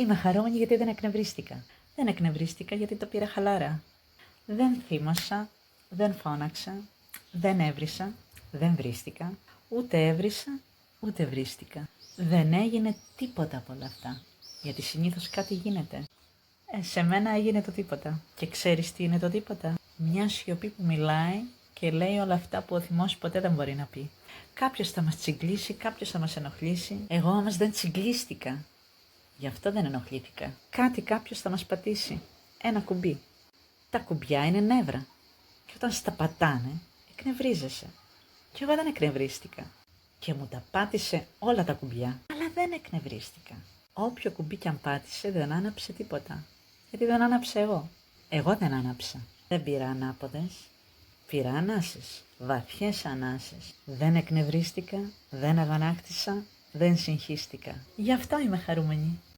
Είμαι χαρούμενη γιατί δεν εκνευρίστηκα. Δεν εκνευρίστηκα γιατί το πήρα χαλάρα. Δεν θύμωσα, δεν φώναξα, δεν έβρισα, δεν βρίστηκα, ούτε έβρισα, ούτε βρίστηκα. Δεν έγινε τίποτα από όλα αυτά, γιατί συνήθως κάτι γίνεται. Σε μένα έγινε το τίποτα. Και ξέρεις τι είναι το τίποτα? Μια σιωπή που μιλάει και λέει όλα αυτά που ο θυμός ποτέ δεν μπορεί να πει. Κάποιος θα μας τσιγκλίσει, κάποιος θα μας ενοχλήσει. Εγώ όμως δεν τσιγκλίστηκα. Γι' αυτό δεν ενοχλήθηκα. Κάποιος θα μας πατήσει. Ένα κουμπί. Τα κουμπιά είναι νεύρα. Και όταν στα πατάνε, εκνευρίζεσαι. Και εγώ δεν εκνευρίστηκα. Και μου τα πάτησε όλα τα κουμπιά. Αλλά δεν εκνευρίστηκα. Όποιο κουμπί κι αν πάτησε δεν άναψε τίποτα. Γιατί δεν άναψε εγώ. Εγώ δεν άναψα. Δεν πήρα ανάποδες. Πήρα ανάσες. Βαθιές ανάσες. Δεν εκνευρίστηκα, δεν αγανάκτησα, δεν συγχύστηκα. Γι' αυτό είμαι χαρούμενη.